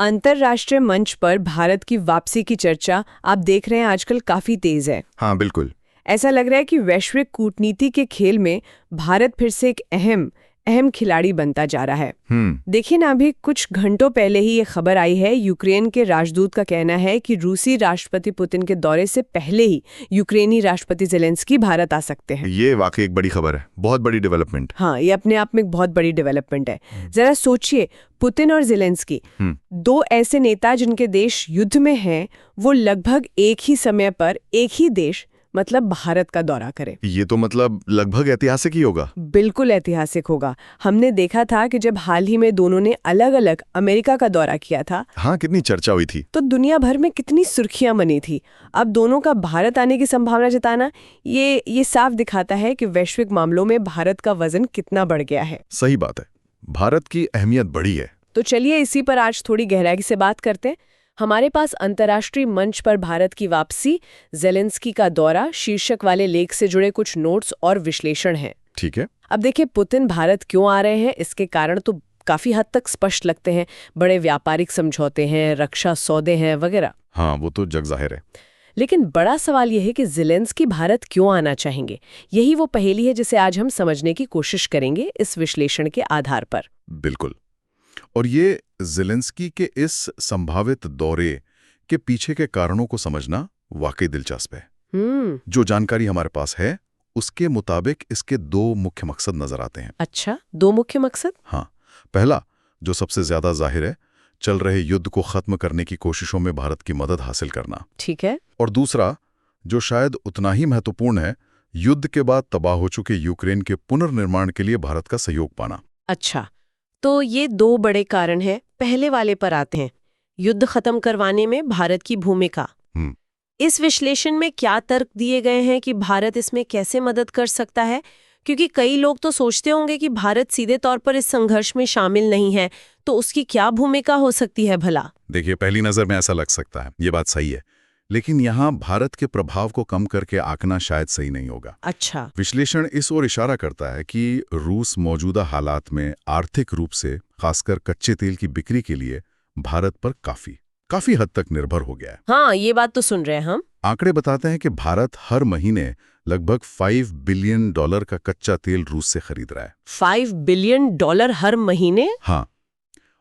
अंतर्राष्ट्रीय मंच पर भारत की वापसी की चर्चा आप देख रहे हैं आजकल काफी तेज है। हाँ बिल्कुल। ऐसा लग रहा है कि वैश्विक कूटनीति के खेल में भारत फिर से एक अहम खिलाड़ी बनता जा रहा है। देखिए ना, अभी कुछ घंटों पहले ही ये खबर आई है, यूक्रेन के राजदूत का कहना है कि रूसी राष्ट्रपति पुतिन के दौरे से पहले ही यूक्रेनी राष्ट्रपति ज़ेलेंस्की भारत आ सकते हैं। ये वाकई एक बड़ी खबर है, बहुत बड़ी डेवलपमेंट। हाँ, ये अपने आप में एक बहुत बड़ी डेवलपमेंट है। जरा सोचिए, पुतिन और ज़ेलेंस्की, दो ऐसे नेता जिनके देश युद्ध में हैं, वो लगभग एक ही समय पर एक ही देश मतलब भारत का दौरा करें। ये तो मतलब लगभग ऐतिहासिक ही होगा। बिल्कुल ऐतिहासिक होगा। हमने देखा था कि जब हाल ही में दोनों ने अलग अलग अमेरिका का दौरा किया था, हाँ, कितनी चर्चा हुई थी, तो दुनिया भर में कितनी सुर्खियां बनी थी। अब दोनों का भारत आने की संभावना जताना ये साफ दिखाता है कि वैश्विक मामलों में भारत का वजन कितना बढ़ गया है। सही बात है, भारत की अहमियत बढ़ी है। तो चलिए इसी पर आज थोड़ी गहराई से बात करते हैं। हमारे पास अंतर्राष्ट्रीय मंच पर भारत की वापसी, ज़ेलेंस्की का दौरा शीर्षक वाले लेख से जुड़े कुछ नोट्स और विश्लेषण हैं। ठीक है। अब देखिए, पुतिन भारत क्यों आ रहे हैं, इसके कारण तो काफी हद तक स्पष्ट लगते हैं। बड़े व्यापारिक समझौते हैं, रक्षा सौदे हैं वगैरह। हाँ, वो तो जग जाहिर है। लेकिन बड़ा सवाल यह है कि ज़ेलेंस्की भारत क्यों आना चाहेंगे। यही वो पहेली है जिसे आज हम समझने की कोशिश करेंगे इस विश्लेषण के आधार पर। बिल्कुल। और ये ज़ेलेंस्की के इस संभावित दौरे के पीछे के कारणों को समझना वाकई दिलचस्प है। जो जानकारी हमारे पास है उसके मुताबिक इसके दो मुख्य मकसद नजर आते हैं। अच्छा, दो मुख्य मकसद? हाँ, पहला जो सबसे ज्यादा जाहिर है, चल रहे युद्ध को खत्म करने की कोशिशों में भारत की मदद हासिल करना। ठीक है। और दूसरा जो शायद उतना ही महत्वपूर्ण है, युद्ध के बाद तबाह हो चुके यूक्रेन के पुनर्निर्माण के लिए भारत का सहयोग पाना। अच्छा, तो ये दो बड़े कारण हैं। पहले वाले पर आते हैं, युद्ध खत्म करवाने में भारत की भूमिका। इस विश्लेषण में क्या तर्क दिए गए हैं कि भारत इसमें कैसे मदद कर सकता है? क्योंकि कई लोग तो सोचते होंगे कि भारत सीधे तौर पर इस संघर्ष में शामिल नहीं है, तो उसकी क्या भूमिका हो सकती है भला? देखिए, पहली नजर में ऐसा लग सकता है, ये बात सही है, लेकिन यहाँ भारत के प्रभाव को कम करके आंकना शायद सही नहीं होगा। अच्छा। विश्लेषण इस ओर इशारा करता है कि रूस मौजूदा हालात में आर्थिक रूप से, खासकर कच्चे तेल की बिक्री के लिए भारत पर काफी हद तक निर्भर हो गया है। हाँ, ये बात तो सुन रहे हैं हम। आंकड़े बताते हैं कि भारत हर महीने लगभग $5 बिलियन का कच्चा तेल रूस से खरीद रहा है। $5 बिलियन हर महीने? हाँ,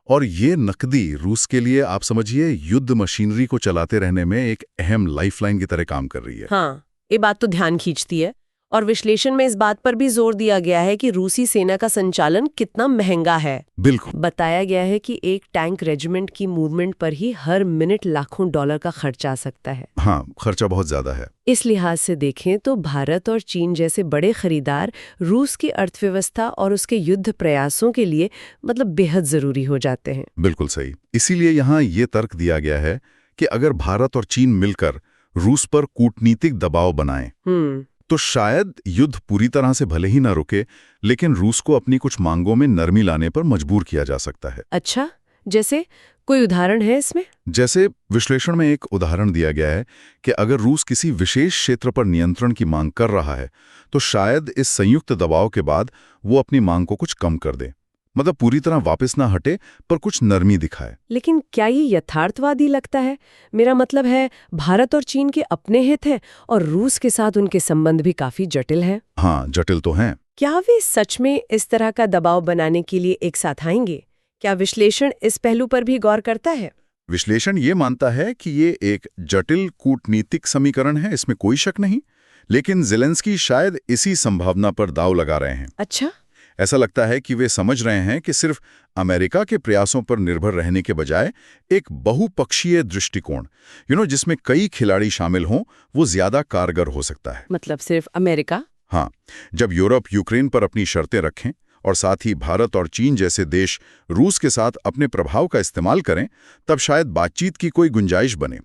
और ये नकदी रूस के लिए आप समझिए युद्ध मशीनरी को चलाते रहने में एक अहम लाइफलाइन की तरह काम कर रही है। हाँ, ये बात तो ध्यान खींचती है। और विश्लेषण में इस बात पर भी जोर दिया गया है कि रूसी सेना का संचालन कितना महंगा है। बिल्कुल। बताया गया है कि एक टैंक रेजिमेंट की मूवमेंट पर ही हर मिनट लाखों डॉलर का खर्चा आ सकता है। हाँ, खर्चा बहुत ज्यादा है। इस लिहाज से देखें तो भारत और चीन जैसे बड़े खरीदार रूस की अर्थव्यवस्था और उसके युद्ध प्रयासों के लिए मतलब बेहद जरूरी हो जाते हैं। बिल्कुल सही। इसीलिए यहाँ ये तर्क दिया गया है कि अगर भारत और चीन मिलकर रूस पर कूटनीतिक दबाव बनाएं, तो शायद युद्ध पूरी तरह से भले ही न रुके, लेकिन रूस को अपनी कुछ मांगों में नरमी लाने पर मजबूर किया जा सकता है। अच्छा, जैसे कोई उदाहरण है इसमें? जैसे विश्लेषण में एक उदाहरण दिया गया है कि अगर रूस किसी विशेष क्षेत्र पर नियंत्रण की मांग कर रहा है, तो शायद इस संयुक्त दबाव के बाद वो अपनी मांग को कुछ कम कर दे, मतलब पूरी तरह वापस ना हटे पर कुछ नरमी दिखाए। लेकिन क्या ये यथार्थवादी लगता है? मेरा मतलब है, भारत और चीन के अपने हित हैं और रूस के साथ उनके संबंध भी काफी जटिल हैं। हाँ, जटिल तो हैं। क्या वे सच में इस तरह का दबाव बनाने के लिए एक साथ आएंगे? क्या विश्लेषण इस पहलू पर भी गौर करता है? विश्लेषण ये मानता है कि ये एक जटिल कूटनीतिक समीकरण है, इसमें कोई शक नहीं, लेकिन ज़ेलेंस्की शायद इसी संभावना पर दांव लगा रहे हैं। अच्छा। ऐसा लगता है कि वे समझ रहे हैं कि सिर्फ अमेरिका के प्रयासों पर निर्भर रहने के बजाय एक बहुपक्षीय दृष्टिकोण, जिसमें कई खिलाड़ी शामिल हों, वो ज्यादा कारगर हो सकता है। मतलब सिर्फ अमेरिका? हाँ, जब यूरोप यूक्रेन पर अपनी शर्तें रखें और साथ ही भारत और चीन जैसे देश रूस के साथ अपने प्रभाव का इस्तेमाल करें, तब शायद बातचीत की कोई गुंजाइश बने।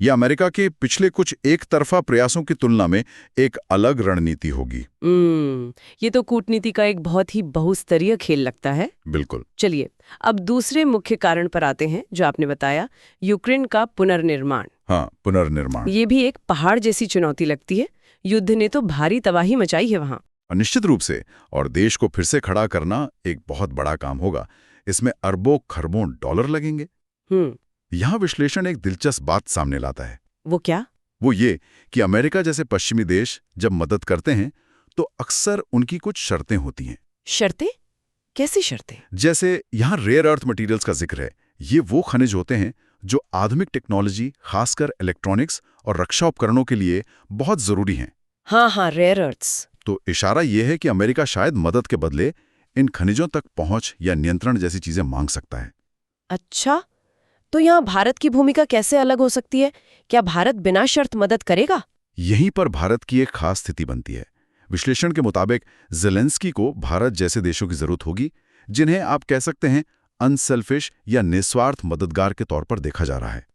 यह अमेरिका के पिछले कुछ एक तरफा प्रयासों की तुलना में एक अलग रणनीति होगी। ये तो कूटनीति का एक बहुत ही बहुस्तरीय खेल लगता है। बिल्कुल। चलिए, अब दूसरे मुख्य कारण पर आते हैं, जो आपने बताया, यूक्रेन का पुनर्निर्माण। हाँ, पुनर्निर्माण। ये भी एक पहाड़ जैसी चुनौती लगती है। युद्ध ने तो भारी तबाही मचाई है वहाँ। निश्चित रूप से, और देश को फिर से खड़ा करना एक बहुत बड़ा काम होगा। इसमें अरबों खरबों डॉलर लगेंगे। यहाँ विश्लेषण एक दिलचस्प बात सामने लाता है। वो क्या? वो ये कि अमेरिका जैसे पश्चिमी देश जब मदद करते हैं तो अक्सर उनकी कुछ शर्तें होती हैं। शर्तें? कैसी शर्तें? जैसे यहाँ रेयर अर्थ मटेरियल्स का जिक्र है। ये वो खनिज होते हैं जो आधुनिक टेक्नोलॉजी, खासकर इलेक्ट्रॉनिक्स और रक्षा उपकरणों के लिए बहुत जरूरी हैं। हाँ, रेयर अर्थ्स। तो इशारा यह है कि अमेरिका शायद मदद के बदले इन खनिजों तक पहुंच या नियंत्रण जैसी चीजें मांग सकता है। अच्छा, तो यहाँ भारत की भूमिका कैसे अलग हो सकती है? क्या भारत बिना शर्त मदद करेगा? यहीं पर भारत की एक खास स्थिति बनती है। विश्लेषण के मुताबिक ज़ेलेंस्की को भारत जैसे देशों की जरूरत होगी जिन्हें आप कह सकते हैं अनसेल्फिश या निस्वार्थ मददगार के तौर पर देखा जा रहा है।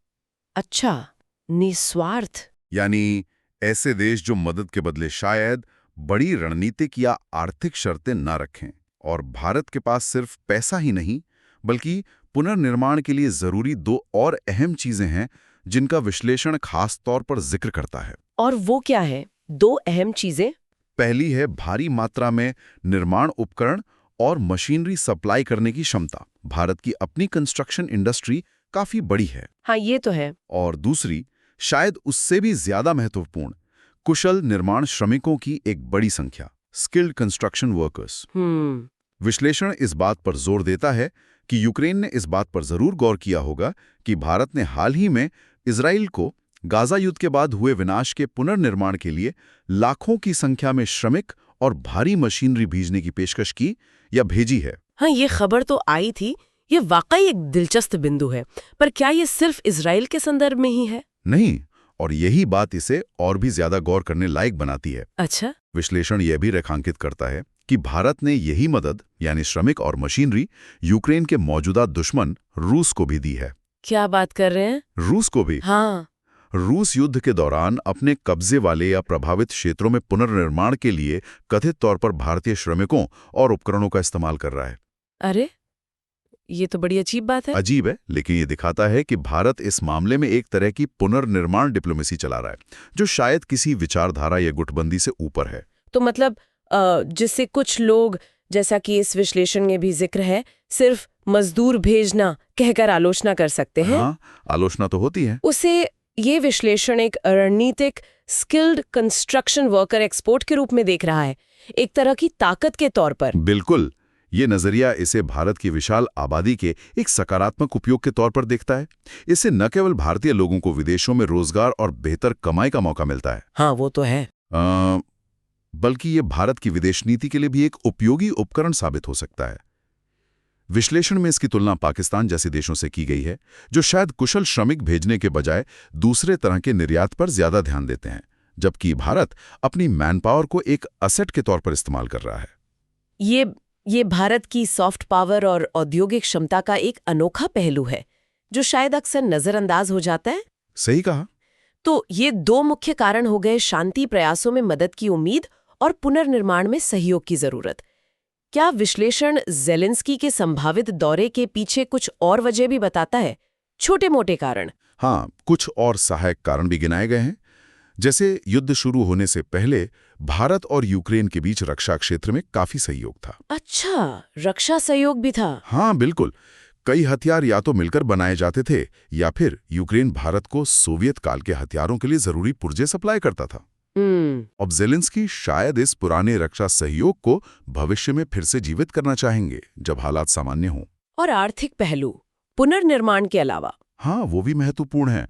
अच्छा, निस्वार्थ। यानी ऐसे देश जो मदद के बदले शायद बड़ी रणनीतिक या आर्थिक शर्तें न रखें। और भारत के पास सिर्फ पैसा ही नहीं बल्कि पुनर्निर्माण के लिए जरूरी दो और अहम चीजें हैं जिनका विश्लेषण खास तौर पर जिक्र करता है। और वो क्या है? दो अहम चीजें? पहली है भारी मात्रा में निर्माण उपकरण और मशीनरी सप्लाई करने की क्षमता। भारत की अपनी कंस्ट्रक्शन इंडस्ट्री काफी बड़ी है। हाँ, ये तो है। और दूसरी, शायद उससे भी ज्यादा महत्वपूर्ण, कुशल निर्माण श्रमिकों की एक बड़ी संख्या, स्किल्ड कंस्ट्रक्शन वर्कर्स। विश्लेषण इस बात पर जोर देता है कि यूक्रेन ने इस बात पर जरूर गौर किया होगा कि भारत ने हाल ही में इजराइल को गाजा युद्ध के बाद हुए विनाश के पुनर्निर्माण के लिए लाखों की संख्या में श्रमिक और भारी मशीनरी भेजने की पेशकश की या भेजी है। हाँ, ये खबर तो आई थी। ये वाकई एक दिलचस्प बिंदु है। पर क्या ये सिर्फ इजराइल के संदर्भ में ही है? नहीं, और यही बात इसे और भी ज्यादा गौर करने लायक बनाती है। अच्छा। विश्लेषण यह भी रेखांकित करता है कि भारत ने यही मदद यानी श्रमिक और मशीनरी यूक्रेन के मौजूदा दुश्मन रूस को भी दी है। क्या बात कर रहे हैं? रूस को भी। हाँ। रूस युद्ध के दौरान अपने कब्जे वाले या प्रभावित क्षेत्रों में पुनर्निर्माण के लिए कथित तौर पर भारतीय श्रमिकों और उपकरणों का इस्तेमाल कर रहा है। अरे, ये तो बड़ी अजीब बात है। अजीब है, लेकिन ये दिखाता है कि भारत इस मामले में एक तरह की पुनर्निर्माण डिप्लोमेसी चला रहा है जो शायद किसी विचारधारा या गुटबंदी से ऊपर है। तो मतलब जिससे कुछ लोग, जैसा कि इस विश्लेषण में भी जिक्र है, सिर्फ मजदूर भेजना कहकर आलोचना कर सकते हैं। हाँ, आलोचना तो होती है। उसे ये विश्लेषण एक रणनीतिक स्किल्ड कंस्ट्रक्शन वर्कर एक्सपोर्ट के रूप में देख रहा है, एक तरह की ताकत के तौर पर। बिल्कुल, ये नजरिया इसे भारत की विशाल आबादी के एक सकारात्मक उपयोग के तौर पर देखता है। इससे न केवल भारतीय लोगों को विदेशों में रोजगार और बेहतर कमाई का मौका मिलता है। हाँ, वो तो है। बल्कि ये भारत की विदेश नीति के लिए भी एक उपयोगी उपकरण साबित हो सकता है। विश्लेषण में इसकी तुलना पाकिस्तान जैसे देशों से की गई है जो शायद कुशल श्रमिक भेजने के बजाय दूसरे तरह के निर्यात पर ज्यादा ध्यान देते हैं, जबकि भारत अपनी मैनपावर को एक असेट के तौर पर इस्तेमाल कर रहा है। ये भारत की सॉफ्ट पावर और औद्योगिक क्षमता का एक अनोखा पहलू है जो शायद अक्सर नजरअंदाज हो जाता है। सही कहा। तो ये दो मुख्य कारण हो गए, शांति प्रयासों में मदद की उम्मीद और पुनर्निर्माण में सहयोग की जरूरत। क्या विश्लेषण ज़ेलेंस्की के संभावित दौरे के पीछे कुछ और वजह भी बताता है? छोटे मोटे कारण? हाँ, कुछ और सहायक कारण भी गिनाए गए हैं। जैसे युद्ध शुरू होने से पहले भारत और यूक्रेन के बीच रक्षा क्षेत्र में काफी सहयोग था। अच्छा, रक्षा सहयोग भी था? हाँ, बिल्कुल। कई हथियार या तो मिलकर बनाए जाते थे या फिर यूक्रेन भारत को सोवियत काल के हथियारों के लिए जरूरी पुर्जे सप्लाई करता था। अब ज़ेलेंस्की शायद इस पुराने रक्षा सहयोग को भविष्य में फिर से जीवित करना चाहेंगे जब हालात सामान्य हों। और आर्थिक पहलू पुनर्निर्माण के अलावा? हाँ, वो भी महत्वपूर्ण है।